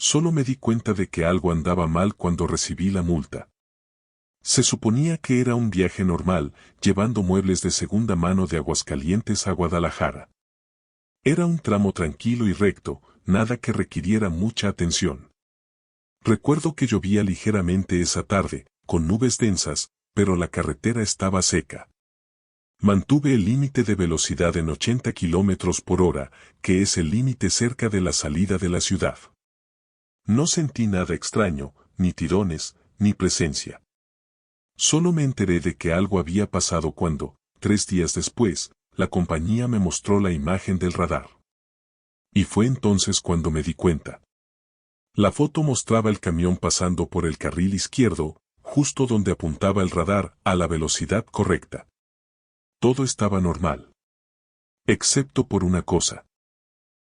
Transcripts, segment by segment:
Solo me di cuenta de que algo andaba mal cuando recibí la multa. Se suponía que era un viaje normal, llevando muebles de segunda mano de Aguascalientes a Guadalajara. Era un tramo tranquilo y recto, nada que requiriera mucha atención. Recuerdo que llovía ligeramente esa tarde, con nubes densas, pero la carretera estaba seca. Mantuve el límite de velocidad en 80 kilómetros por hora, que es el límite cerca de la salida de la ciudad. No sentí nada extraño, ni tirones, ni presencia. Solo me enteré de que algo había pasado cuando, 3 días después, la compañía me mostró la imagen del radar. Y fue entonces cuando me di cuenta. La foto mostraba el camión pasando por el carril izquierdo, justo donde apuntaba el radar, a la velocidad correcta. Todo estaba normal. Excepto por una cosa.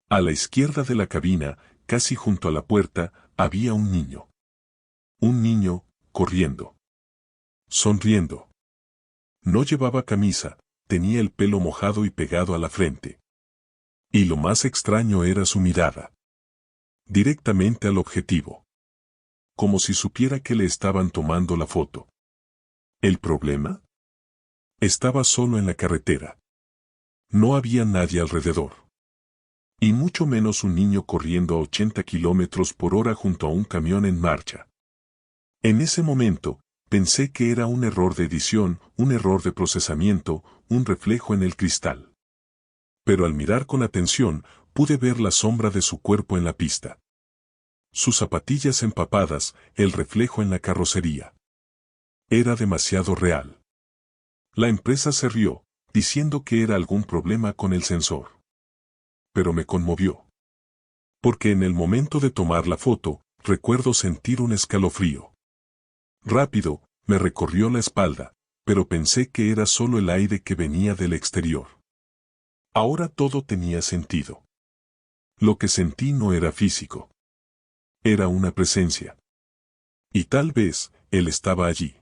A la izquierda de la cabina, casi junto a la puerta, había un niño. Un niño, corriendo. Sonriendo. No llevaba camisa, tenía el pelo mojado y pegado a la frente. Y lo más extraño era su mirada. Directamente al objetivo. Como si supiera que le estaban tomando la foto. ¿El problema? Estaba solo en la carretera. No había nadie alrededor. Y mucho menos un niño corriendo a 80 kilómetros por hora junto a un camión en marcha. En ese momento, pensé que era un error de edición, un error de procesamiento, un reflejo en el cristal. Pero al mirar con atención, pude ver la sombra de su cuerpo en la pista. Sus zapatillas empapadas, el reflejo en la carrocería. Era demasiado real. La empresa se rió, diciendo que era algún problema con el sensor. Pero me conmovió. Porque en el momento de tomar la foto, recuerdo sentir un escalofrío. Rápido, me recorrió la espalda, pero pensé que era solo el aire que venía del exterior. Ahora todo tenía sentido. Lo que sentí no era físico. Era una presencia. Y tal vez, él estaba allí.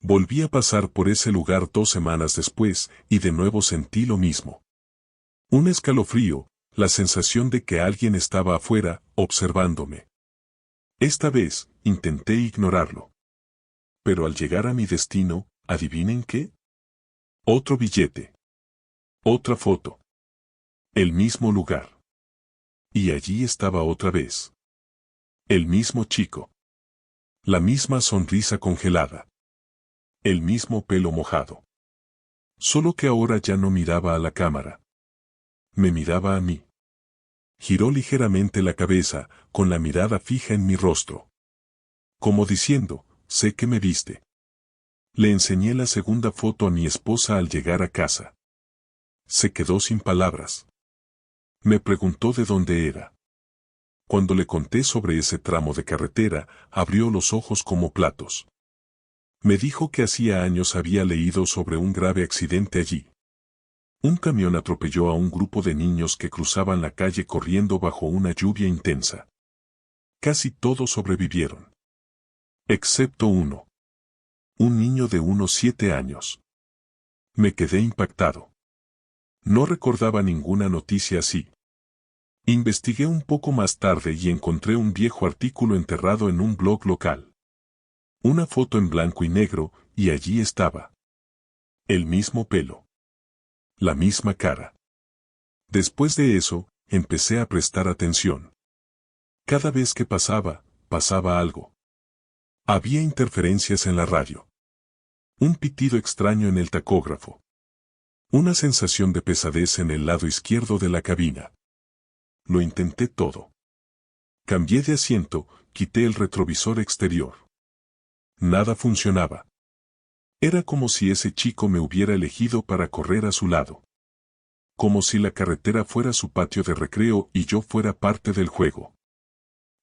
Volví a pasar por ese lugar 2 semanas después, y de nuevo sentí lo mismo. Un escalofrío, la sensación de que alguien estaba afuera, observándome. Esta vez, intenté ignorarlo. Pero al llegar a mi destino, ¿adivinen qué? Otro billete. Otra foto. El mismo lugar. Y allí estaba otra vez. El mismo chico. La misma sonrisa congelada. El mismo pelo mojado. Solo que ahora ya no miraba a la cámara. Me miraba a mí. Giró ligeramente la cabeza, con la mirada fija en mi rostro. Como diciendo, sé que me viste. Le enseñé la segunda foto a mi esposa al llegar a casa. Se quedó sin palabras. Me preguntó de dónde era. Cuando le conté sobre ese tramo de carretera, abrió los ojos como platos. Me dijo que hacía años había leído sobre un grave accidente allí. Un camión atropelló a un grupo de niños que cruzaban la calle corriendo bajo una lluvia intensa. Casi todos sobrevivieron. Excepto uno. Un niño de unos 7 años. Me quedé impactado. No recordaba ninguna noticia así. Investigué un poco más tarde y encontré un viejo artículo enterrado en un blog local. Una foto en blanco y negro, y allí estaba. El mismo pelo. La misma cara. Después de eso, empecé a prestar atención. Cada vez que pasaba algo. Había interferencias en la radio. Un pitido extraño en el tacógrafo. Una sensación de pesadez en el lado izquierdo de la cabina. Lo intenté todo. Cambié de asiento, quité el retrovisor exterior. Nada funcionaba. Era como si ese chico me hubiera elegido para correr a su lado. Como si la carretera fuera su patio de recreo y yo fuera parte del juego.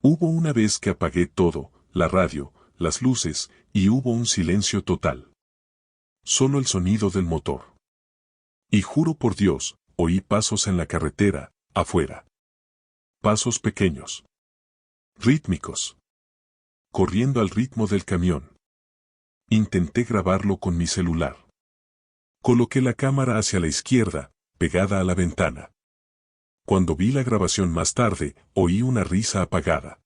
Hubo una vez que apagué todo, la radio, las luces, y hubo un silencio total. Solo el sonido del motor. Y juro por Dios, oí pasos en la carretera, afuera. Pasos pequeños. Rítmicos. Corriendo al ritmo del camión. Intenté grabarlo con mi celular. Coloqué la cámara hacia la izquierda, pegada a la ventana. Cuando vi la grabación más tarde, oí una risa apagada.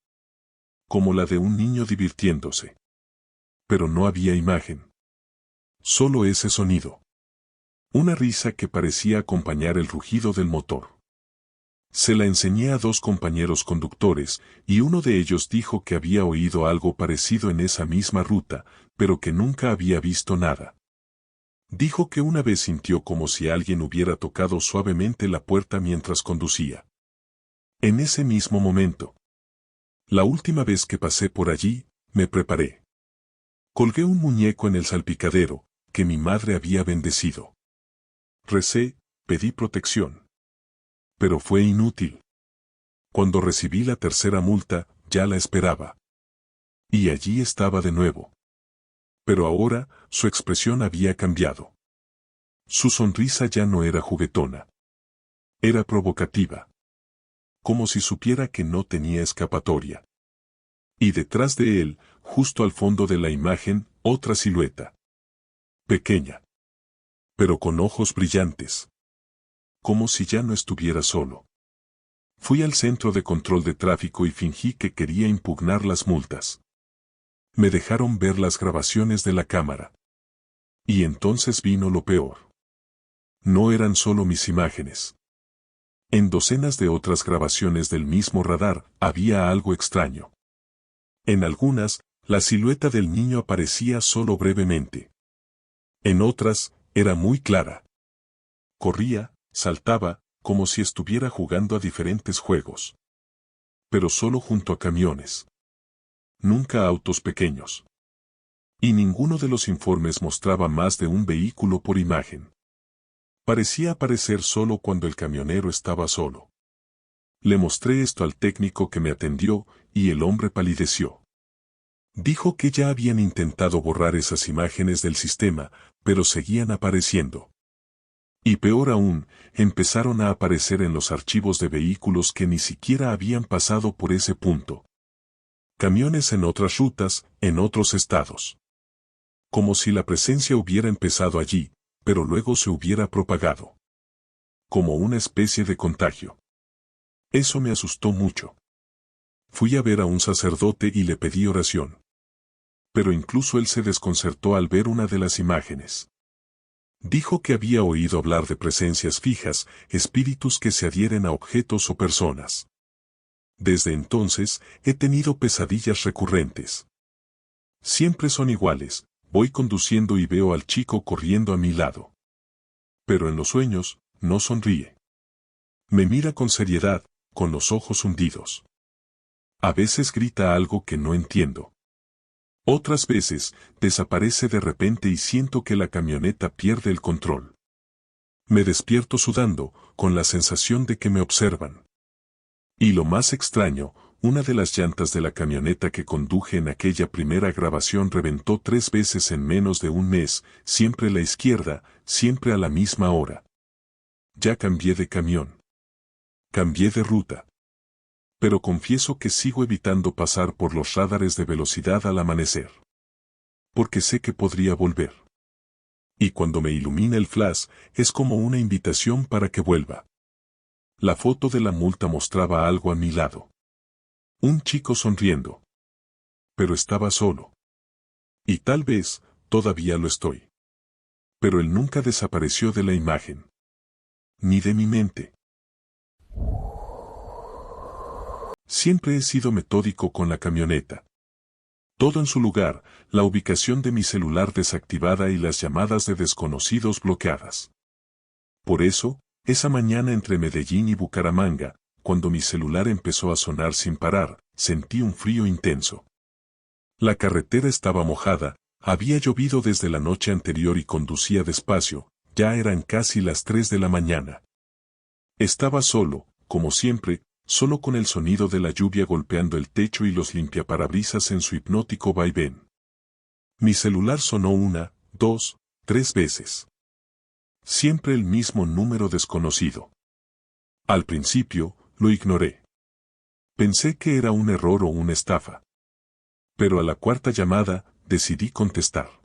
como la de un niño divirtiéndose. Pero no había imagen. Solo ese sonido. Una risa que parecía acompañar el rugido del motor. Se la enseñé a 2 compañeros conductores, y uno de ellos dijo que había oído algo parecido en esa misma ruta, pero que nunca había visto nada. Dijo que una vez sintió como si alguien hubiera tocado suavemente la puerta mientras conducía. En ese mismo momento. La última vez que pasé por allí, me preparé. Colgué un muñeco en el salpicadero, que mi madre había bendecido. Recé, pedí protección. Pero fue inútil. Cuando recibí la tercera multa, ya la esperaba. Y allí estaba de nuevo. Pero ahora, su expresión había cambiado. Su sonrisa ya no era juguetona. Era provocativa. Como si supiera que no tenía escapatoria. Y detrás de él, justo al fondo de la imagen, otra silueta. Pequeña. Pero con ojos brillantes. Como si ya no estuviera solo. Fui al centro de control de tráfico y fingí que quería impugnar las multas. Me dejaron ver las grabaciones de la cámara. Y entonces vino lo peor. No eran solo mis imágenes. En docenas de otras grabaciones del mismo radar, había algo extraño. En algunas, la silueta del niño aparecía solo brevemente. En otras, era muy clara. Corría, saltaba, como si estuviera jugando a diferentes juegos. Pero solo junto a camiones. Nunca a autos pequeños. Y ninguno de los informes mostraba más de un vehículo por imagen. Parecía aparecer solo cuando el camionero estaba solo. Le mostré esto al técnico que me atendió, y el hombre palideció. Dijo que ya habían intentado borrar esas imágenes del sistema, pero seguían apareciendo. Y peor aún, empezaron a aparecer en los archivos de vehículos que ni siquiera habían pasado por ese punto. Camiones en otras rutas, en otros estados. Como si la presencia hubiera empezado allí, pero luego se hubiera propagado. Como una especie de contagio. Eso me asustó mucho. Fui a ver a un sacerdote y le pedí oración. Pero incluso él se desconcertó al ver una de las imágenes. Dijo que había oído hablar de presencias fijas, espíritus que se adhieren a objetos o personas. Desde entonces, he tenido pesadillas recurrentes. Siempre son iguales, voy conduciendo y veo al chico corriendo a mi lado. Pero en los sueños, no sonríe. Me mira con seriedad, con los ojos hundidos. A veces grita algo que no entiendo. Otras veces, desaparece de repente y siento que la camioneta pierde el control. Me despierto sudando, con la sensación de que me observan. Y lo más extraño, una de las llantas de la camioneta que conduje en aquella primera grabación reventó 3 veces en menos de un mes, siempre la izquierda, siempre a la misma hora. Ya cambié de camión. Cambié de ruta. Pero confieso que sigo evitando pasar por los radares de velocidad al amanecer. Porque sé que podría volver. Y cuando me ilumina el flash, es como una invitación para que vuelva. La foto de la multa mostraba algo a mi lado. Un chico sonriendo. Pero estaba solo. Y tal vez, todavía lo estoy. Pero él nunca desapareció de la imagen. Ni de mi mente. Siempre he sido metódico con la camioneta. Todo en su lugar, la ubicación de mi celular desactivada y las llamadas de desconocidos bloqueadas. Por eso, esa mañana entre Medellín y Bucaramanga, cuando mi celular empezó a sonar sin parar, sentí un frío intenso. La carretera estaba mojada, había llovido desde la noche anterior y conducía despacio, ya eran casi las 3 de la mañana. Estaba solo, como siempre, solo con el sonido de la lluvia golpeando el techo y los limpiaparabrisas en su hipnótico vaivén. Mi celular sonó 1, 2, 3 veces. Siempre el mismo número desconocido. Al principio, lo ignoré. Pensé que era un error o una estafa. Pero a la 4ª llamada, decidí contestar.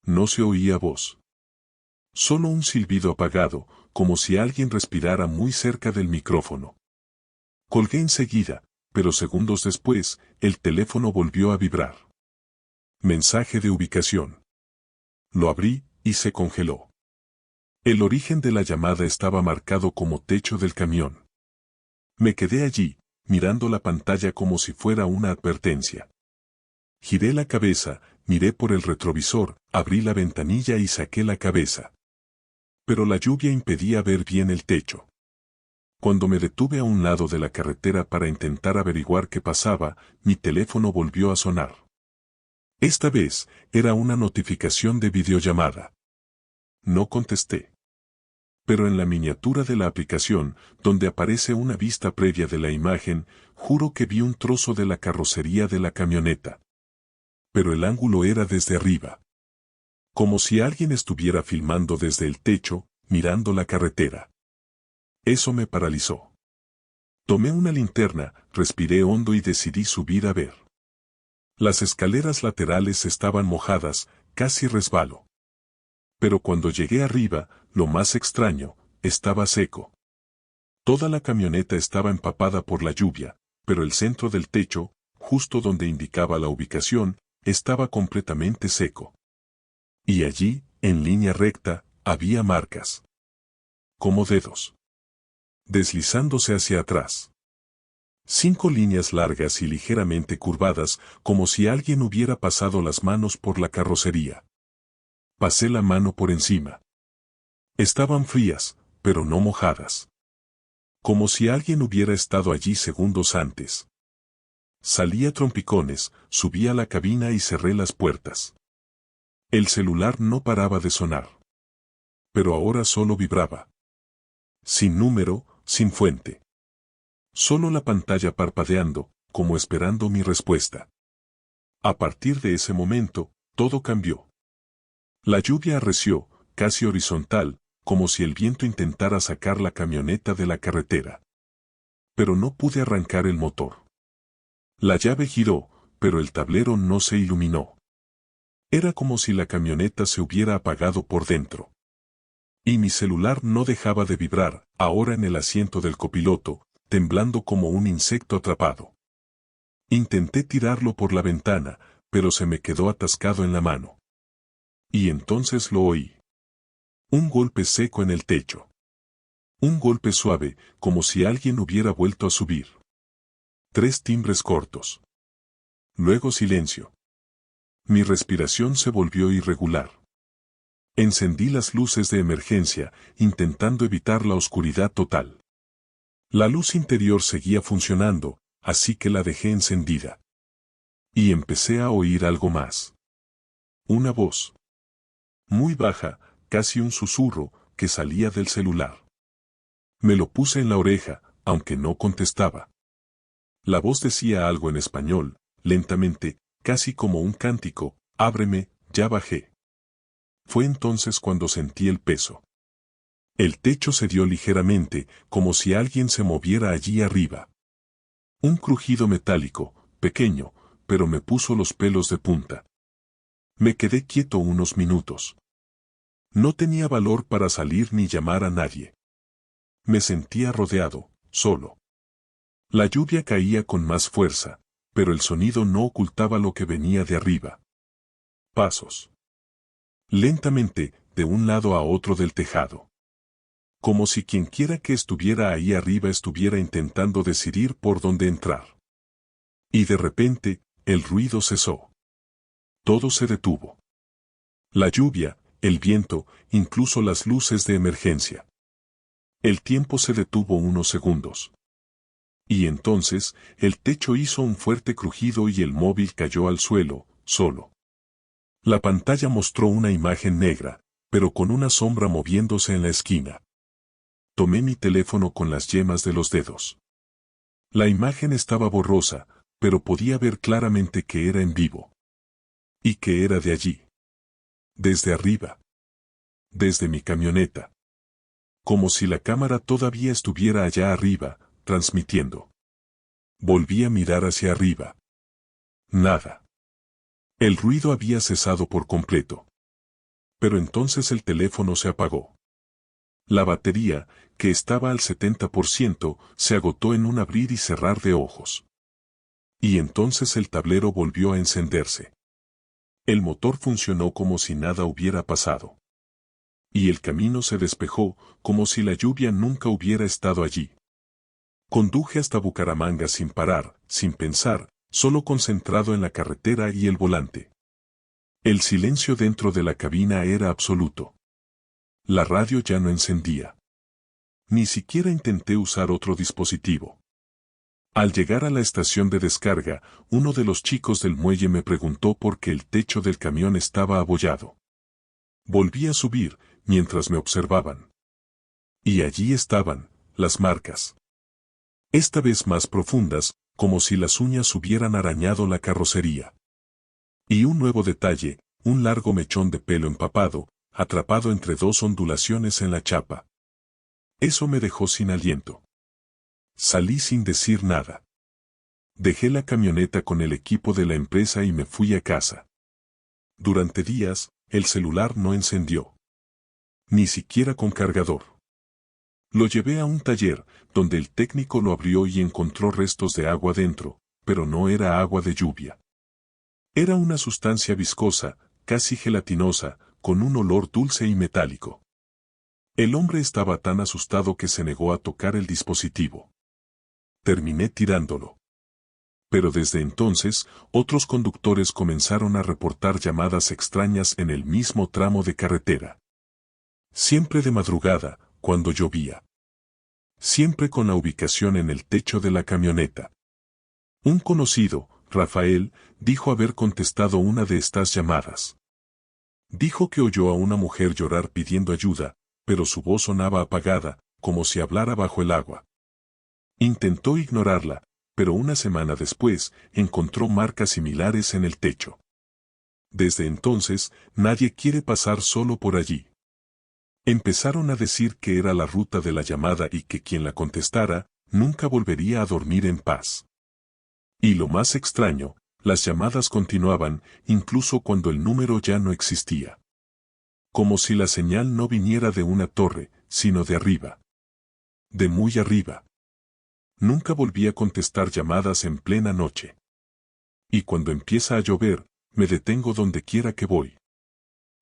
No se oía voz. Solo un silbido apagado, como si alguien respirara muy cerca del micrófono. Colgué enseguida, pero segundos después, el teléfono volvió a vibrar. Mensaje de ubicación. Lo abrí, y se congeló. El origen de la llamada estaba marcado como techo del camión. Me quedé allí, mirando la pantalla como si fuera una advertencia. Giré la cabeza, miré por el retrovisor, abrí la ventanilla y saqué la cabeza. Pero la lluvia impedía ver bien el techo. Cuando me detuve a un lado de la carretera para intentar averiguar qué pasaba, mi teléfono volvió a sonar. Esta vez, era una notificación de videollamada. No contesté. Pero en la miniatura de la aplicación, donde aparece una vista previa de la imagen, juro que vi un trozo de la carrocería de la camioneta. Pero el ángulo era desde arriba. Como si alguien estuviera filmando desde el techo, mirando la carretera. Eso me paralizó. Tomé una linterna, respiré hondo y decidí subir a ver. Las escaleras laterales estaban mojadas, casi resbalo. Pero cuando llegué arriba, lo más extraño, estaba seco. Toda la camioneta estaba empapada por la lluvia, pero el centro del techo, justo donde indicaba la ubicación, estaba completamente seco. Y allí, en línea recta, había marcas. Como dedos. Deslizándose hacia atrás. 5 líneas largas y ligeramente curvadas, como si alguien hubiera pasado las manos por la carrocería. Pasé la mano por encima. Estaban frías, pero no mojadas. Como si alguien hubiera estado allí segundos antes. Salí a trompicones, subí a la cabina y cerré las puertas. El celular no paraba de sonar. Pero ahora solo vibraba. Sin número, sin fuente. Solo la pantalla parpadeando, como esperando mi respuesta. A partir de ese momento, todo cambió. La lluvia arreció, casi horizontal, como si el viento intentara sacar la camioneta de la carretera. Pero no pude arrancar el motor. La llave giró, pero el tablero no se iluminó. Era como si la camioneta se hubiera apagado por dentro. Y mi celular no dejaba de vibrar, ahora en el asiento del copiloto, temblando como un insecto atrapado. Intenté tirarlo por la ventana, pero se me quedó atascado en la mano. Y entonces lo oí. Un golpe seco en el techo. Un golpe suave, como si alguien hubiera vuelto a subir. 3 timbres cortos. Luego silencio. Mi respiración se volvió irregular. Encendí las luces de emergencia, intentando evitar la oscuridad total. La luz interior seguía funcionando, así que la dejé encendida. Y empecé a oír algo más. Una voz. Muy baja, casi un susurro, que salía del celular. Me lo puse en la oreja, aunque no contestaba. La voz decía algo en español, lentamente, casi como un cántico: ábreme, ya bajé. Fue entonces cuando sentí el peso. El techo cedió ligeramente, como si alguien se moviera allí arriba. Un crujido metálico, pequeño, pero me puso los pelos de punta. Me quedé quieto unos minutos. No tenía valor para salir ni llamar a nadie. Me sentía rodeado, solo. La lluvia caía con más fuerza, pero el sonido no ocultaba lo que venía de arriba. Pasos. Lentamente, de un lado a otro del tejado. Como si quienquiera que estuviera ahí arriba estuviera intentando decidir por dónde entrar. Y de repente, el ruido cesó. Todo se detuvo. La lluvia, el viento, incluso las luces de emergencia. El tiempo se detuvo unos segundos. Y entonces, el techo hizo un fuerte crujido y el móvil cayó al suelo, solo. La pantalla mostró una imagen negra, pero con una sombra moviéndose en la esquina. Tomé mi teléfono con las yemas de los dedos. La imagen estaba borrosa, pero podía ver claramente que era en vivo. Y que era de allí. Desde arriba. Desde mi camioneta. Como si la cámara todavía estuviera allá arriba, transmitiendo. Volví a mirar hacia arriba. Nada. El ruido había cesado por completo. Pero entonces el teléfono se apagó. La batería, que estaba al 70%, se agotó en un abrir y cerrar de ojos. Y entonces el tablero volvió a encenderse. El motor funcionó como si nada hubiera pasado. Y el camino se despejó, como si la lluvia nunca hubiera estado allí. Conduje hasta Bucaramanga sin parar, sin pensar, solo concentrado en la carretera y el volante. El silencio dentro de la cabina era absoluto. La radio ya no encendía. Ni siquiera intenté usar otro dispositivo. Al llegar a la estación de descarga, uno de los chicos del muelle me preguntó por qué el techo del camión estaba abollado. Volví a subir, mientras me observaban. Y allí estaban, las marcas. Esta vez más profundas, como si las uñas hubieran arañado la carrocería. Y un nuevo detalle, un largo mechón de pelo empapado, atrapado entre dos ondulaciones en la chapa. Eso me dejó sin aliento. Salí sin decir nada. Dejé la camioneta con el equipo de la empresa y me fui a casa. Durante días, el celular no encendió. Ni siquiera con cargador. Lo llevé a un taller, donde el técnico lo abrió y encontró restos de agua dentro, pero no era agua de lluvia. Era una sustancia viscosa, casi gelatinosa, con un olor dulce y metálico. El hombre estaba tan asustado que se negó a tocar el dispositivo. Terminé tirándolo. Pero desde entonces, otros conductores comenzaron a reportar llamadas extrañas en el mismo tramo de carretera. Siempre de madrugada, cuando llovía. Siempre con la ubicación en el techo de la camioneta. Un conocido, Rafael, dijo haber contestado una de estas llamadas. Dijo que oyó a una mujer llorar pidiendo ayuda, pero su voz sonaba apagada, como si hablara bajo el agua. Intentó ignorarla, pero una semana después, encontró marcas similares en el techo. Desde entonces, nadie quiere pasar solo por allí. Empezaron a decir que era la ruta de la llamada y que quien la contestara, nunca volvería a dormir en paz. Y lo más extraño, las llamadas continuaban, incluso cuando el número ya no existía. Como si la señal no viniera de una torre, sino de arriba. De muy arriba. Nunca volví a contestar llamadas en plena noche. Y cuando empieza a llover, me detengo donde quiera que voy.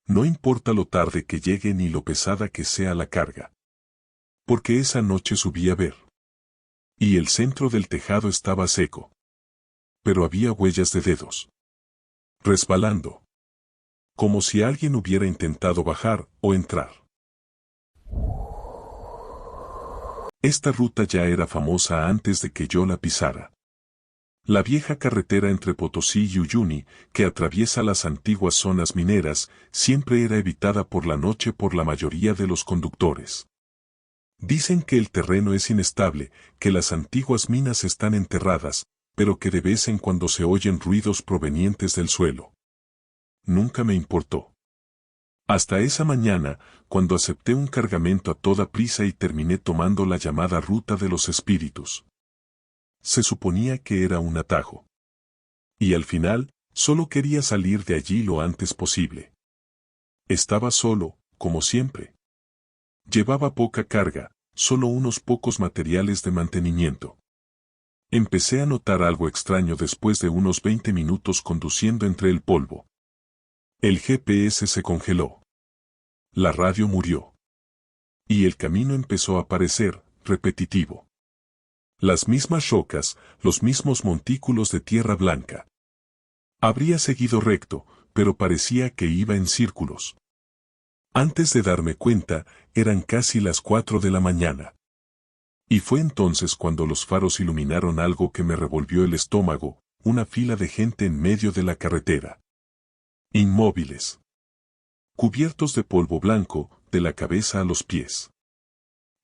No importa lo tarde que llegue ni lo pesada que sea la carga. Porque esa noche subí a ver. Y el centro del tejado estaba seco. Pero había huellas de dedos. Resbalando. Como si alguien hubiera intentado bajar o entrar. Esta ruta ya era famosa antes de que yo la pisara. La vieja carretera entre Potosí y Uyuni, que atraviesa las antiguas zonas mineras, siempre era evitada por la noche por la mayoría de los conductores. Dicen que el terreno es inestable, que las antiguas minas están enterradas, pero que de vez en cuando se oyen ruidos provenientes del suelo. Nunca me importó. Hasta esa mañana, cuando acepté un cargamento a toda prisa y terminé tomando la llamada Ruta de los Espíritus. Se suponía que era un atajo. Y al final, solo quería salir de allí lo antes posible. Estaba solo, como siempre. Llevaba poca carga, solo unos pocos materiales de mantenimiento. Empecé a notar algo extraño después de unos 20 minutos conduciendo entre el polvo. El GPS se congeló. La radio murió. Y el camino empezó a parecer repetitivo. Las mismas rocas, los mismos montículos de tierra blanca. Habría seguido recto, pero parecía que iba en círculos. Antes de darme cuenta, eran casi las 4 de la mañana. Y fue entonces cuando los faros iluminaron algo que me revolvió el estómago, una fila de gente en medio de la carretera. Inmóviles. Cubiertos de polvo blanco, de la cabeza a los pies.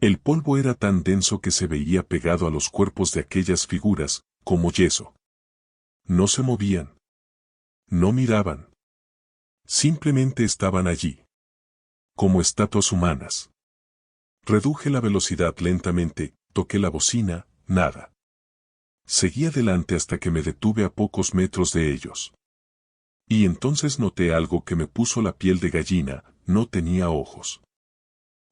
El polvo era tan denso que se veía pegado a los cuerpos de aquellas figuras, como yeso. No se movían. No miraban. Simplemente estaban allí. Como estatuas humanas. Reduje la velocidad lentamente, toqué la bocina, nada. Seguí adelante hasta que me detuve a pocos metros de ellos. Y entonces noté algo que me puso la piel de gallina, no tenía ojos.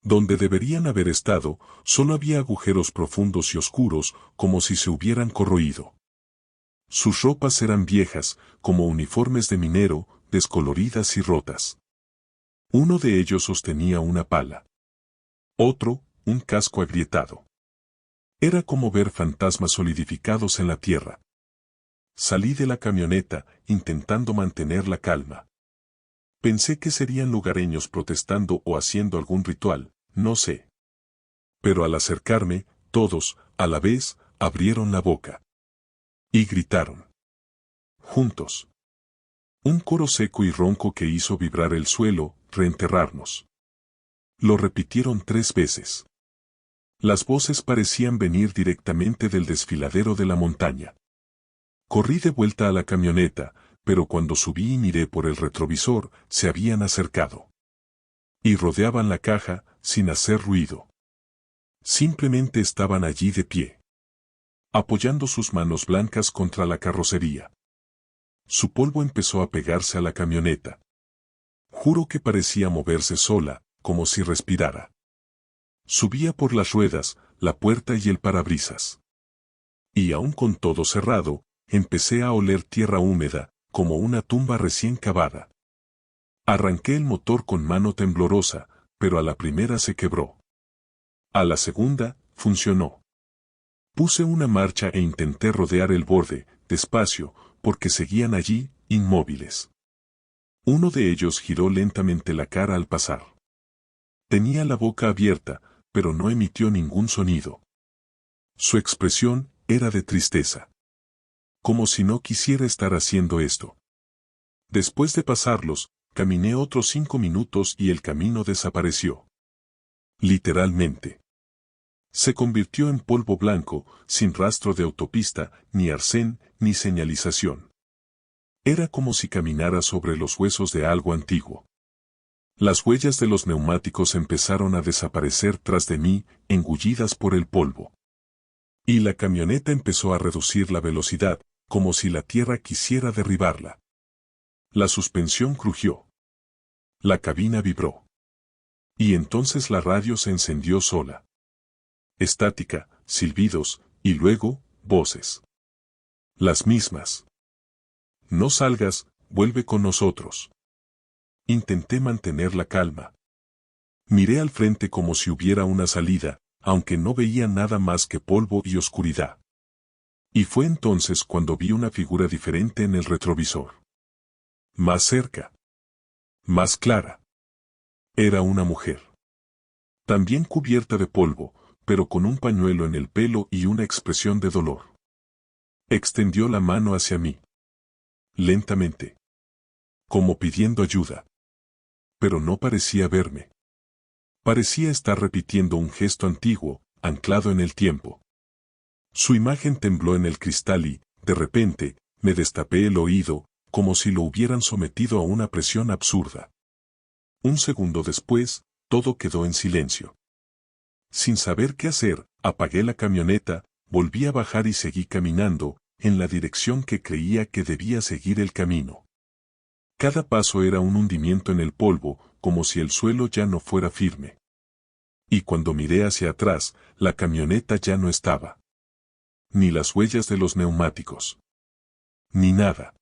Donde deberían haber estado, solo había agujeros profundos y oscuros, como si se hubieran corroído. Sus ropas eran viejas, como uniformes de minero, descoloridas y rotas. Uno de ellos sostenía una pala. Otro, un casco agrietado. Era como ver fantasmas solidificados en la tierra. Salí de la camioneta, intentando mantener la calma. Pensé que serían lugareños protestando o haciendo algún ritual, no sé. Pero al acercarme, todos, a la vez, abrieron la boca. Y gritaron. Juntos. Un coro seco y ronco que hizo vibrar el suelo, reenterrarnos. Lo repitieron 3 veces. Las voces parecían venir directamente del desfiladero de la montaña. Corrí de vuelta a la camioneta, pero cuando subí y miré por el retrovisor, se habían acercado. Y rodeaban la caja, sin hacer ruido. Simplemente estaban allí de pie. Apoyando sus manos blancas contra la carrocería. Su polvo empezó a pegarse a la camioneta. Juro que parecía moverse sola, como si respirara. Subía por las ruedas, la puerta y el parabrisas. Y aún con todo cerrado, empecé a oler tierra húmeda, como una tumba recién cavada. Arranqué el motor con mano temblorosa, pero a la primera se quebró. A la segunda, funcionó. Puse una marcha e intenté rodear el borde, despacio, porque seguían allí, inmóviles. Uno de ellos giró lentamente la cara al pasar. Tenía la boca abierta, pero no emitió ningún sonido. Su expresión era de tristeza. Como si no quisiera estar haciendo esto. Después de pasarlos, caminé otros 5 minutos y el camino desapareció. Literalmente. Se convirtió en polvo blanco, sin rastro de autopista, ni arcén, ni señalización. Era como si caminara sobre los huesos de algo antiguo. Las huellas de los neumáticos empezaron a desaparecer tras de mí, engullidas por el polvo. Y la camioneta empezó a reducir la velocidad, como si la tierra quisiera derribarla. La suspensión crujió. La cabina vibró. Y entonces la radio se encendió sola. Estática, silbidos, y luego, voces. Las mismas. No salgas, vuelve con nosotros. Intenté mantener la calma. Miré al frente como si hubiera una salida, aunque no veía nada más que polvo y oscuridad. Y fue entonces cuando vi una figura diferente en el retrovisor. Más cerca. Más clara. Era una mujer. También cubierta de polvo, pero con un pañuelo en el pelo y una expresión de dolor. Extendió la mano hacia mí. Lentamente. Como pidiendo ayuda. Pero no parecía verme. Parecía estar repitiendo un gesto antiguo, anclado en el tiempo. Su imagen tembló en el cristal y, de repente, me destapé el oído, como si lo hubieran sometido a una presión absurda. Un segundo después, todo quedó en silencio. Sin saber qué hacer, apagué la camioneta, volví a bajar y seguí caminando, en la dirección que creía que debía seguir el camino. Cada paso era un hundimiento en el polvo, como si el suelo ya no fuera firme. Y cuando miré hacia atrás, la camioneta ya no estaba. Ni las huellas de los neumáticos. Ni nada.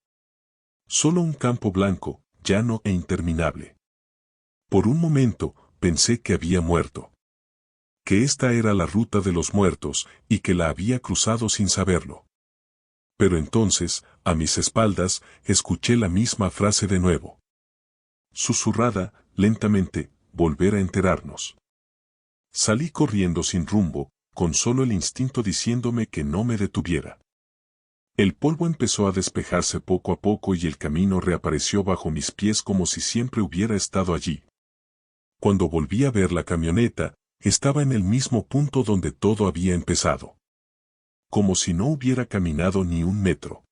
Solo un campo blanco, llano e interminable. Por un momento, pensé que había muerto. Que esta era la ruta de los muertos, y que la había cruzado sin saberlo. Pero entonces, a mis espaldas, escuché la misma frase de nuevo. Susurrada, lentamente, volver a enterarnos. Salí corriendo sin rumbo, con solo el instinto diciéndome que no me detuviera. El polvo empezó a despejarse poco a poco y el camino reapareció bajo mis pies como si siempre hubiera estado allí. Cuando volví a ver la camioneta, estaba en el mismo punto donde todo había empezado. Como si no hubiera caminado ni un metro.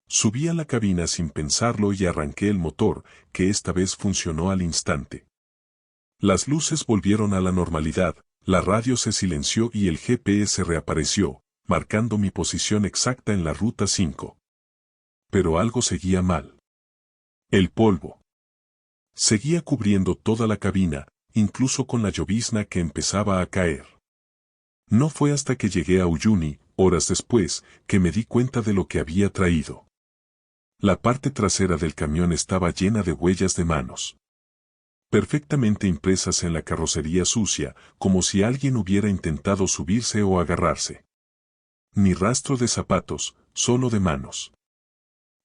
Subí a la cabina sin pensarlo y arranqué el motor, que esta vez funcionó al instante. Las luces volvieron a la normalidad, la radio se silenció y el GPS reapareció, marcando mi posición exacta en la ruta 5. Pero algo seguía mal. El polvo. Seguía cubriendo toda la cabina, incluso con la llovizna que empezaba a caer. No fue hasta que llegué a Uyuni, horas después, que me di cuenta de lo que había traído. La parte trasera del camión estaba llena de huellas de manos, perfectamente impresas en la carrocería sucia, como si alguien hubiera intentado subirse o agarrarse. Ni rastro de zapatos, solo de manos.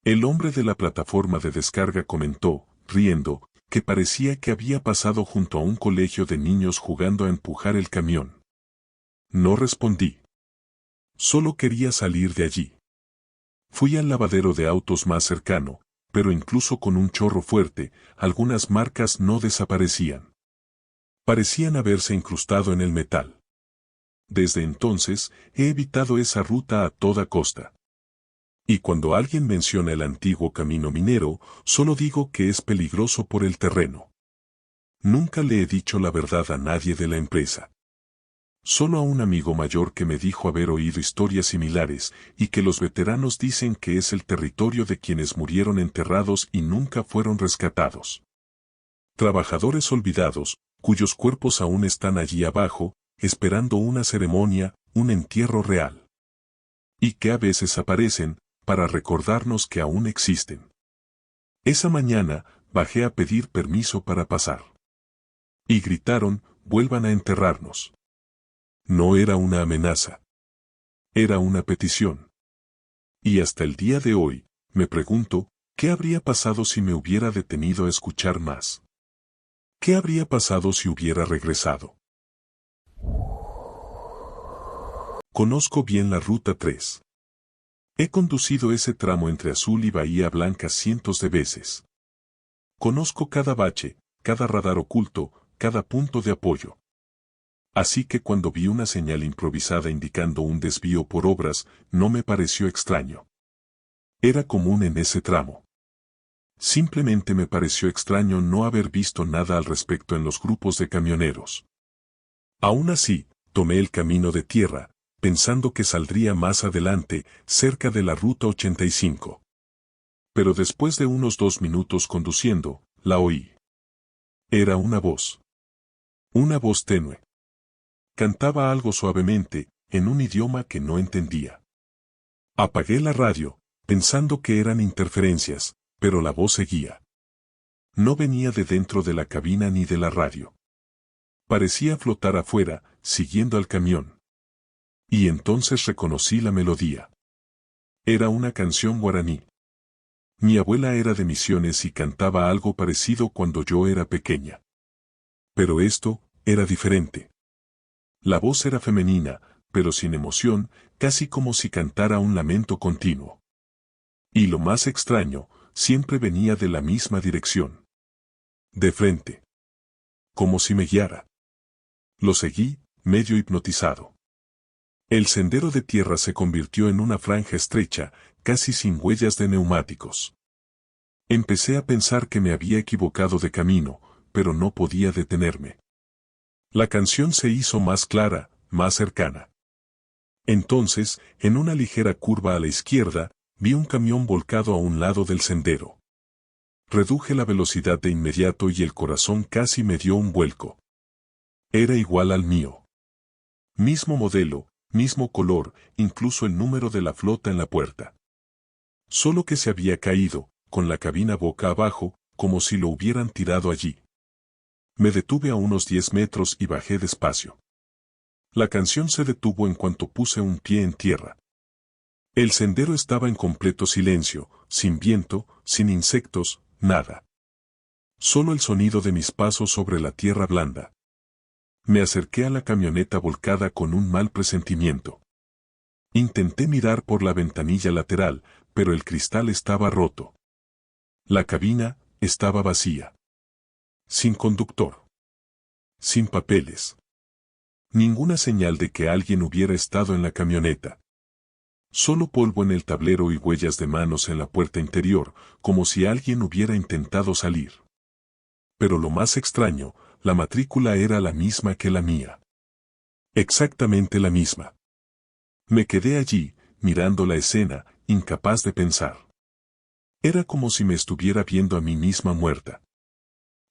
El hombre de la plataforma de descarga comentó, riendo, que parecía que había pasado junto a un colegio de niños jugando a empujar el camión. No respondí. Solo quería salir de allí. Fui al lavadero de autos más cercano, pero incluso con un chorro fuerte, algunas marcas no desaparecían. Parecían haberse incrustado en el metal. Desde entonces, he evitado esa ruta a toda costa. Y cuando alguien menciona el antiguo camino minero, solo digo que es peligroso por el terreno. Nunca le he dicho la verdad a nadie de la empresa. Solo a un amigo mayor que me dijo haber oído historias similares, y que los veteranos dicen que es el territorio de quienes murieron enterrados y nunca fueron rescatados. Trabajadores olvidados, cuyos cuerpos aún están allí abajo, esperando una ceremonia, un entierro real. Y que a veces aparecen, para recordarnos que aún existen. Esa mañana, bajé a pedir permiso para pasar. Y gritaron, vuelvan a enterrarnos. No era una amenaza. Era una petición. Y hasta el día de hoy, me pregunto, ¿qué habría pasado si me hubiera detenido a escuchar más? ¿Qué habría pasado si hubiera regresado? Conozco bien la Ruta 3. He conducido ese tramo entre Azul y Bahía Blanca cientos de veces. Conozco cada bache, cada radar oculto, cada punto de apoyo. Así que cuando vi una señal improvisada indicando un desvío por obras, no me pareció extraño. Era común en ese tramo. Simplemente me pareció extraño no haber visto nada al respecto en los grupos de camioneros. Aún así, tomé el camino de tierra, pensando que saldría más adelante, cerca de la Ruta 85. Pero después de unos 2 minutos conduciendo, la oí. Era una voz. Una voz tenue. Cantaba algo suavemente, en un idioma que no entendía. Apagué la radio, pensando que eran interferencias, pero la voz seguía. No venía de dentro de la cabina ni de la radio. Parecía flotar afuera, siguiendo al camión. Y entonces reconocí la melodía. Era una canción guaraní. Mi abuela era de Misiones y cantaba algo parecido cuando yo era pequeña. Pero esto, era diferente. La voz era femenina, pero sin emoción, casi como si cantara un lamento continuo. Y lo más extraño, siempre venía de la misma dirección. De frente. Como si me guiara. Lo seguí, medio hipnotizado. El sendero de tierra se convirtió en una franja estrecha, casi sin huellas de neumáticos. Empecé a pensar que me había equivocado de camino, pero no podía detenerme. La canción se hizo más clara, más cercana. Entonces, en una ligera curva a la izquierda, vi un camión volcado a un lado del sendero. Reduje la velocidad de inmediato y el corazón casi me dio un vuelco. Era igual al mío. Mismo modelo, mismo color, incluso el número de la flota en la puerta. Solo que se había caído, con la cabina boca abajo, como si lo hubieran tirado allí. Me detuve a unos 10 metros y bajé despacio. La canción se detuvo en cuanto puse un pie en tierra. El sendero estaba en completo silencio, sin viento, sin insectos, nada. Solo el sonido de mis pasos sobre la tierra blanda. Me acerqué a la camioneta volcada con un mal presentimiento. Intenté mirar por la ventanilla lateral, pero el cristal estaba roto. La cabina estaba vacía. Sin conductor. Sin papeles. Ninguna señal de que alguien hubiera estado en la camioneta. Solo polvo en el tablero y huellas de manos en la puerta interior, como si alguien hubiera intentado salir. Pero lo más extraño, la matrícula era la misma que la mía. Exactamente la misma. Me quedé allí, mirando la escena, incapaz de pensar. Era como si me estuviera viendo a mí misma muerta.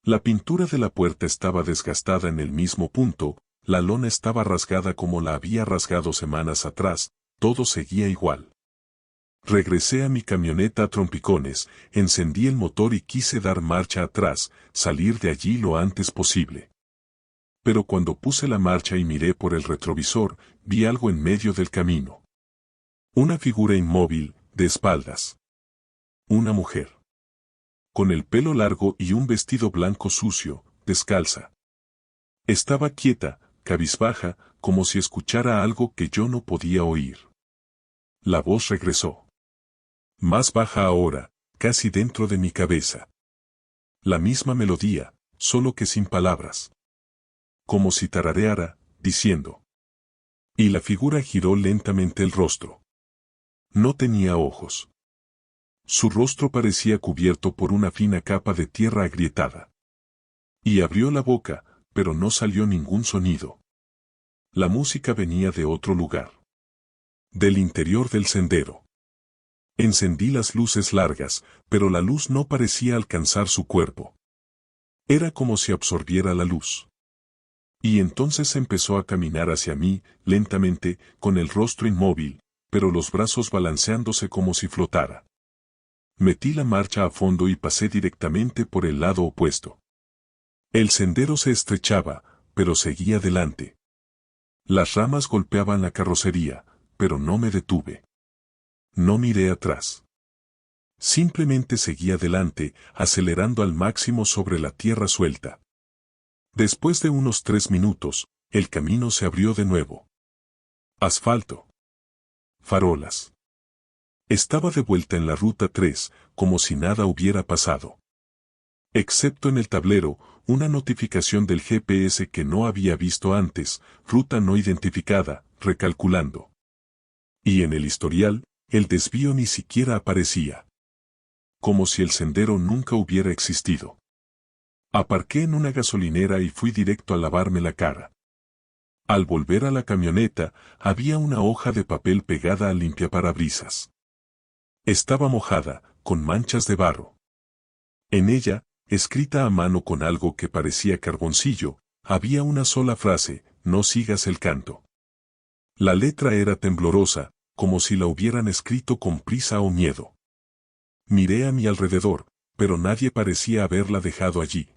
La pintura de la puerta estaba desgastada en el mismo punto, la lona estaba rasgada como la había rasgado semanas atrás, todo seguía igual. Regresé a mi camioneta a trompicones, encendí el motor y quise dar marcha atrás, salir de allí lo antes posible. Pero cuando puse la marcha y miré por el retrovisor, vi algo en medio del camino. Una figura inmóvil, de espaldas. Una mujer. Con el pelo largo y un vestido blanco sucio, descalza. Estaba quieta, cabizbaja, como si escuchara algo que yo no podía oír. La voz regresó. Más baja ahora, casi dentro de mi cabeza. La misma melodía, solo que sin palabras. Como si tarareara, diciendo. Y la figura giró lentamente el rostro. No tenía ojos. Su rostro parecía cubierto por una fina capa de tierra agrietada. Y abrió la boca, pero no salió ningún sonido. La música venía de otro lugar. Del interior del sendero. Encendí las luces largas, pero la luz no parecía alcanzar su cuerpo. Era como si absorbiera la luz. Y entonces empezó a caminar hacia mí, lentamente, con el rostro inmóvil, pero los brazos balanceándose como si flotara. Metí la marcha a fondo y pasé directamente por el lado opuesto. El sendero se estrechaba, pero seguía adelante. Las ramas golpeaban la carrocería, pero no me detuve. No miré atrás. Simplemente seguí adelante, acelerando al máximo sobre la tierra suelta. Después de unos 3 minutos, el camino se abrió de nuevo. Asfalto. Farolas. Estaba de vuelta en la ruta 3, como si nada hubiera pasado. Excepto en el tablero, una notificación del GPS que no había visto antes, ruta no identificada, recalculando. Y en el historial, el desvío ni siquiera aparecía. Como si el sendero nunca hubiera existido. Aparqué en una gasolinera y fui directo a lavarme la cara. Al volver a la camioneta, había una hoja de papel pegada al limpiaparabrisas. Estaba mojada, con manchas de barro. En ella, escrita a mano con algo que parecía carboncillo, había una sola frase: no sigas el canto. La letra era temblorosa, como si la hubieran escrito con prisa o miedo. Miré a mi alrededor, pero nadie parecía haberla dejado allí.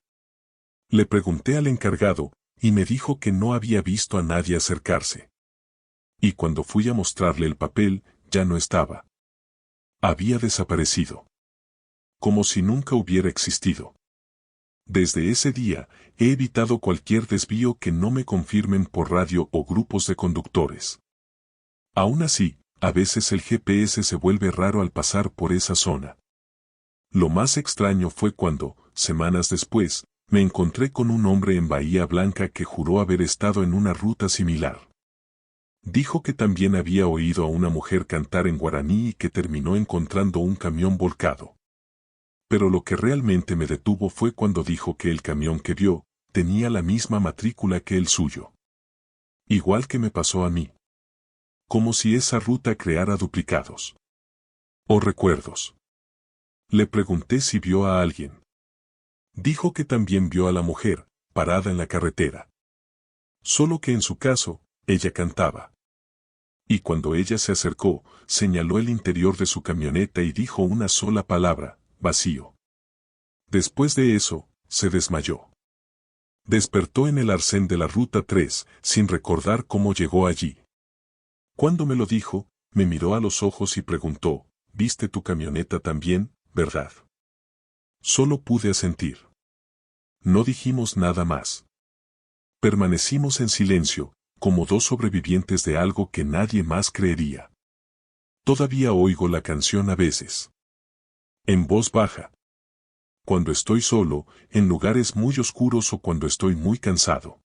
Le pregunté al encargado, y me dijo que no había visto a nadie acercarse. Y cuando fui a mostrarle el papel, ya no estaba. Había desaparecido. Como si nunca hubiera existido. Desde ese día, he evitado cualquier desvío que no me confirmen por radio o grupos de conductores. Aún así, a veces el GPS se vuelve raro al pasar por esa zona. Lo más extraño fue cuando, semanas después, me encontré con un hombre en Bahía Blanca que juró haber estado en una ruta similar. Dijo que también había oído a una mujer cantar en guaraní y que terminó encontrando un camión volcado. Pero lo que realmente me detuvo fue cuando dijo que el camión que vio tenía la misma matrícula que el suyo. Igual que me pasó a mí. Como si esa ruta creara duplicados. O recuerdos. Le pregunté si vio a alguien. Dijo que también vio a la mujer, parada en la carretera. Solo que en su caso, ella cantaba. Y cuando ella se acercó, señaló el interior de su camioneta y dijo una sola palabra: vacío. Después de eso, se desmayó. Despertó en el arcén de la ruta 3, sin recordar cómo llegó allí. Cuando me lo dijo, me miró a los ojos y preguntó: ¿viste tu camioneta también, verdad? Solo pude asentir. No dijimos nada más. Permanecimos en silencio, como dos sobrevivientes de algo que nadie más creería. Todavía oigo la canción a veces. En voz baja. Cuando estoy solo, en lugares muy oscuros o cuando estoy muy cansado.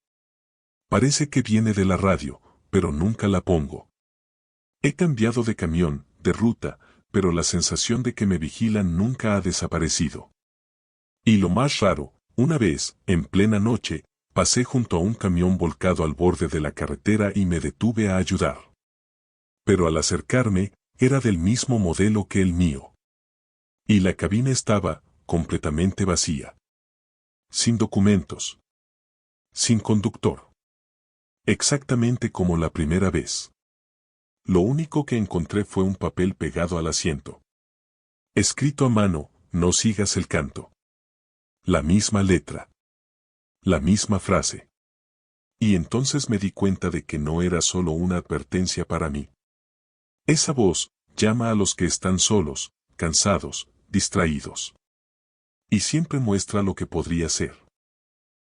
Parece que viene de la radio, pero nunca la pongo. He cambiado de camión, de ruta, pero la sensación de que me vigilan nunca ha desaparecido. Y lo más raro, una vez, en plena noche, pasé junto a un camión volcado al borde de la carretera y me detuve a ayudar. Pero al acercarme, era del mismo modelo que el mío. Y la cabina estaba completamente vacía. Sin documentos. Sin conductor. Exactamente como la primera vez. Lo único que encontré fue un papel pegado al asiento. Escrito a mano, no sigas el canto. La misma letra. La misma frase. Y entonces me di cuenta de que no era solo una advertencia para mí. Esa voz llama a los que están solos, cansados, distraídos. Y siempre muestra lo que podría ser.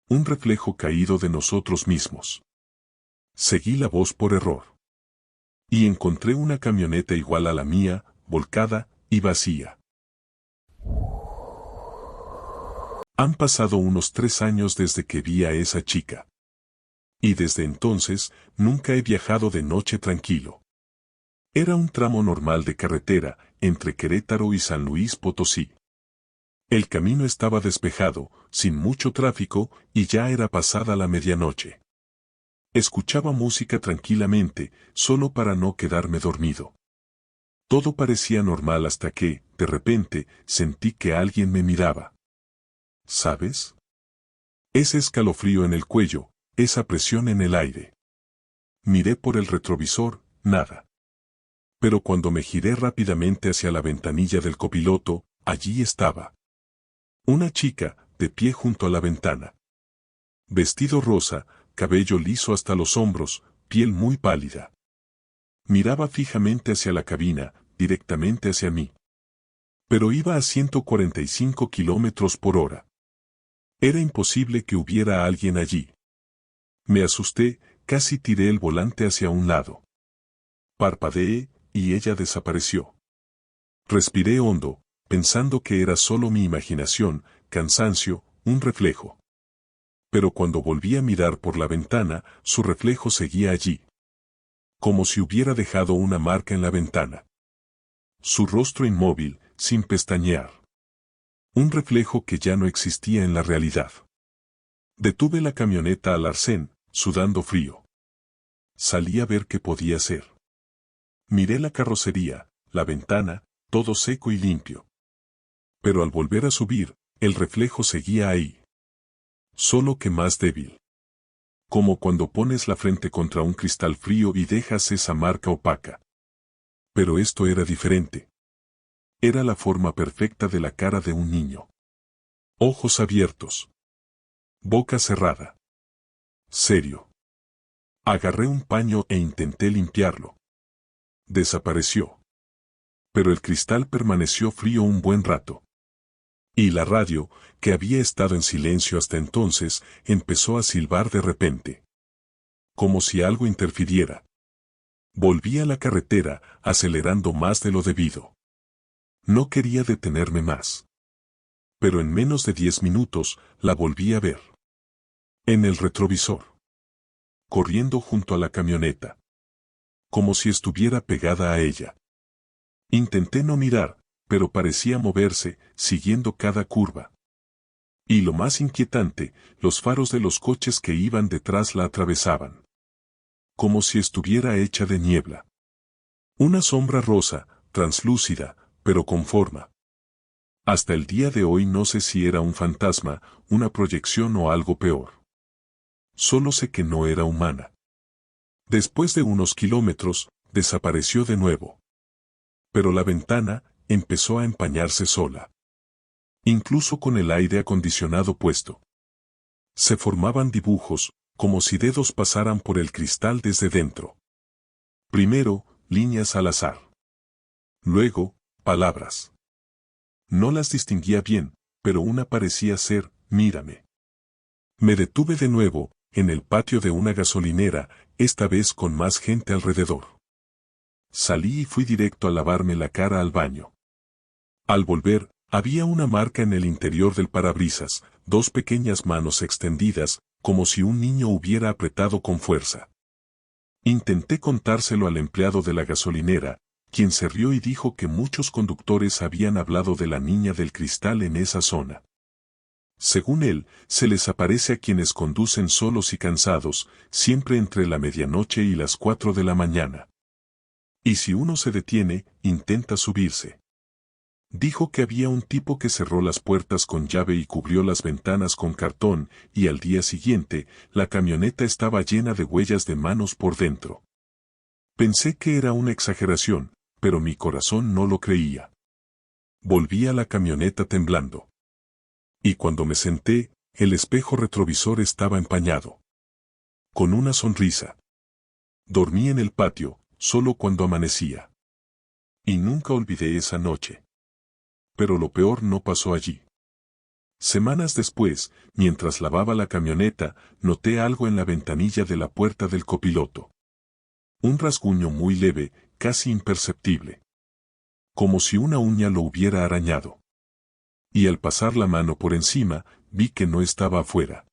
Un reflejo caído de nosotros mismos. Seguí la voz por error. Y encontré una camioneta igual a la mía, volcada y vacía. Han pasado unos 3 años desde que vi a esa chica. Y desde entonces, nunca he viajado de noche tranquilo. Era un tramo normal de carretera, entre Querétaro y San Luis Potosí. El camino estaba despejado, sin mucho tráfico, y ya era pasada la medianoche. Escuchaba música tranquilamente, solo para no quedarme dormido. Todo parecía normal hasta que, de repente, sentí que alguien me miraba. ¿Sabes? Ese escalofrío en el cuello, esa presión en el aire. Miré por el retrovisor, nada. Pero cuando me giré rápidamente hacia la ventanilla del copiloto, allí estaba. Una chica, de pie junto a la ventana. Vestido rosa, cabello liso hasta los hombros, piel muy pálida. Miraba fijamente hacia la cabina, directamente hacia mí. Pero iba a 145 kilómetros por hora. Era imposible que hubiera alguien allí. Me asusté, casi tiré el volante hacia un lado. Parpadeé, y ella desapareció. Respiré hondo, pensando que era solo mi imaginación, cansancio, un reflejo. Pero cuando volví a mirar por la ventana, su reflejo seguía allí. Como si hubiera dejado una marca en la ventana. Su rostro inmóvil, sin pestañear. Un reflejo que ya no existía en la realidad. Detuve la camioneta al arcén, sudando frío. Salí a ver qué podía ser. Miré la carrocería, la ventana, todo seco y limpio. Pero al volver a subir, el reflejo seguía ahí. Solo que más débil. Como cuando pones la frente contra un cristal frío y dejas esa marca opaca. Pero esto era diferente. Era la forma perfecta de la cara de un niño. Ojos abiertos. Boca cerrada. Serio. Agarré un paño e intenté limpiarlo. Desapareció. Pero el cristal permaneció frío un buen rato. Y la radio, que había estado en silencio hasta entonces, empezó a silbar de repente. Como si algo interfiriera. Volví a la carretera, acelerando más de lo debido. No quería detenerme más. Pero en menos de 10 minutos, la volví a ver. En el retrovisor. Corriendo junto a la camioneta. Como si estuviera pegada a ella. Intenté no mirar, pero parecía moverse, siguiendo cada curva. Y lo más inquietante, los faros de los coches que iban detrás la atravesaban. Como si estuviera hecha de niebla. Una sombra rosa, translúcida, pero con forma. Hasta el día de hoy no sé si era un fantasma, una proyección o algo peor. Solo sé que no era humana. Después de unos kilómetros, desapareció de nuevo. Pero la ventana empezó a empañarse sola. Incluso con el aire acondicionado puesto. Se formaban dibujos, como si dedos pasaran por el cristal desde dentro. Primero, líneas al azar. Luego, palabras. No las distinguía bien, pero una parecía ser, mírame. Me detuve de nuevo, en el patio de una gasolinera, esta vez con más gente alrededor. Salí y fui directo a lavarme la cara al baño. Al volver, había una marca en el interior del parabrisas, 2 pequeñas manos extendidas, como si un niño hubiera apretado con fuerza. Intenté contárselo al empleado de la gasolinera, quien se rió y dijo que muchos conductores habían hablado de la niña del cristal en esa zona. Según él, se les aparece a quienes conducen solos y cansados, siempre entre la medianoche y las 4 de la mañana. Y si uno se detiene, intenta subirse. Dijo que había un tipo que cerró las puertas con llave y cubrió las ventanas con cartón, y al día siguiente, la camioneta estaba llena de huellas de manos por dentro. Pensé que era una exageración, pero mi corazón no lo creía. Volví a la camioneta temblando. Y cuando me senté, el espejo retrovisor estaba empañado. Con una sonrisa. Dormí en el patio, solo cuando amanecía. Y nunca olvidé esa noche. Pero lo peor no pasó allí. Semanas después, mientras lavaba la camioneta, noté algo en la ventanilla de la puerta del copiloto. Un rasguño muy leve, casi imperceptible. Como si una uña lo hubiera arañado. Y al pasar la mano por encima, vi que no estaba afuera.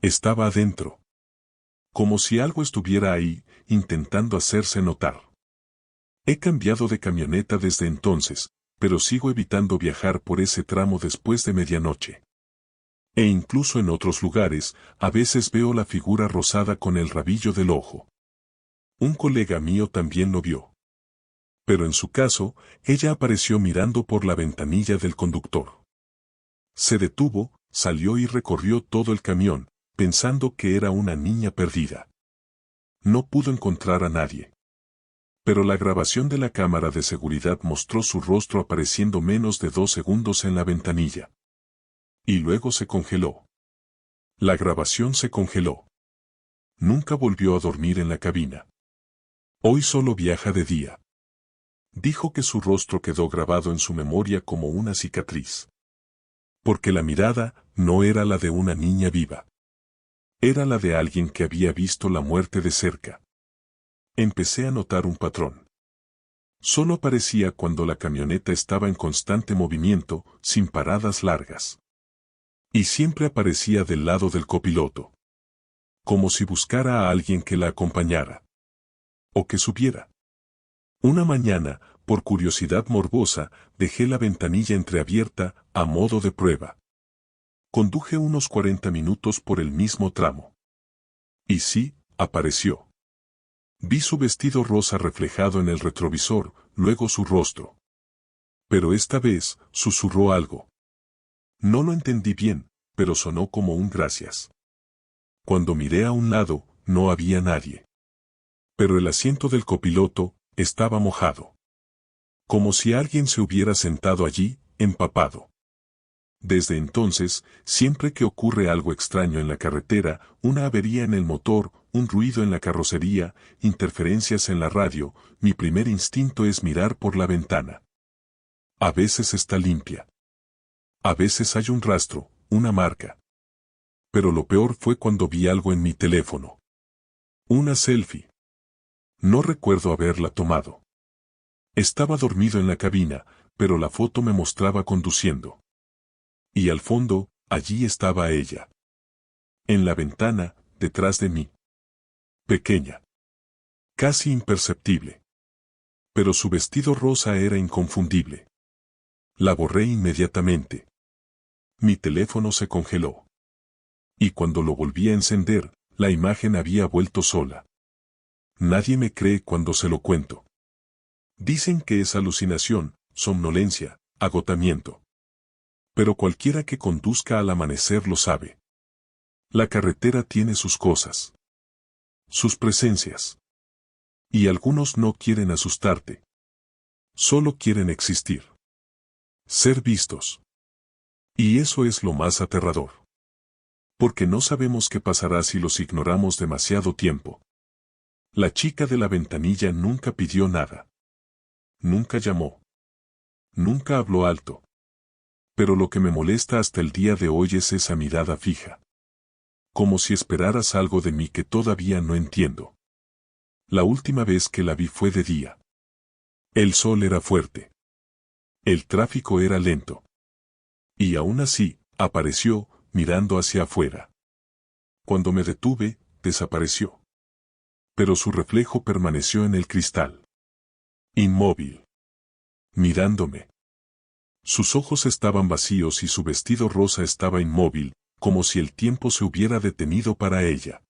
Estaba adentro. Como si algo estuviera ahí, intentando hacerse notar. He cambiado de camioneta desde entonces, pero sigo evitando viajar por ese tramo después de medianoche. E incluso en otros lugares, a veces veo la figura rosada con el rabillo del ojo. Un colega mío también lo vio. Pero en su caso, ella apareció mirando por la ventanilla del conductor. Se detuvo, salió y recorrió todo el camión, pensando que era una niña perdida. No pudo encontrar a nadie. Pero la grabación de la cámara de seguridad mostró su rostro apareciendo menos de 2 segundos en la ventanilla. Y luego se congeló. La grabación se congeló. Nunca volvió a dormir en la cabina. Hoy solo viaja de día. Dijo que su rostro quedó grabado en su memoria como una cicatriz. Porque la mirada no era la de una niña viva. Era la de alguien que había visto la muerte de cerca. Empecé a notar un patrón. Solo aparecía cuando la camioneta estaba en constante movimiento, sin paradas largas. Y siempre aparecía del lado del copiloto. Como si buscara a alguien que la acompañara. O que subiera. Una mañana, por curiosidad morbosa, dejé la ventanilla entreabierta, a modo de prueba. Conduje unos 40 minutos por el mismo tramo. Y sí, apareció. Vi su vestido rosa reflejado en el retrovisor, luego su rostro. Pero esta vez, susurró algo. No lo entendí bien, pero sonó como un gracias. Cuando miré a un lado, no había nadie. Pero el asiento del copiloto estaba mojado. Como si alguien se hubiera sentado allí, empapado. Desde entonces, siempre que ocurre algo extraño en la carretera, una avería en el motor, un ruido en la carrocería, interferencias en la radio, mi primer instinto es mirar por la ventana. A veces está limpia. A veces hay un rastro, una marca. Pero lo peor fue cuando vi algo en mi teléfono. Una selfie. No recuerdo haberla tomado. Estaba dormido en la cabina, pero la foto me mostraba conduciendo. Y al fondo, allí estaba ella. En la ventana, detrás de mí. Pequeña. Casi imperceptible. Pero su vestido rosa era inconfundible. La borré inmediatamente. Mi teléfono se congeló. Y cuando lo volví a encender, la imagen había vuelto sola. Nadie me cree cuando se lo cuento. Dicen que es alucinación, somnolencia, agotamiento. Pero cualquiera que conduzca al amanecer lo sabe. La carretera tiene sus cosas. Sus presencias. Y algunos no quieren asustarte. Solo quieren existir. Ser vistos. Y eso es lo más aterrador. Porque no sabemos qué pasará si los ignoramos demasiado tiempo. La chica de la ventanilla nunca pidió nada. Nunca llamó. Nunca habló alto. Pero lo que me molesta hasta el día de hoy es esa mirada fija. Como si esperaras algo de mí que todavía no entiendo. La última vez que la vi fue de día. El sol era fuerte. El tráfico era lento. Y aún así, apareció, mirando hacia afuera. Cuando me detuve, desapareció. Pero su reflejo permaneció en el cristal. Inmóvil. Mirándome. Sus ojos estaban vacíos y su vestido rosa estaba inmóvil, como si el tiempo se hubiera detenido para ella.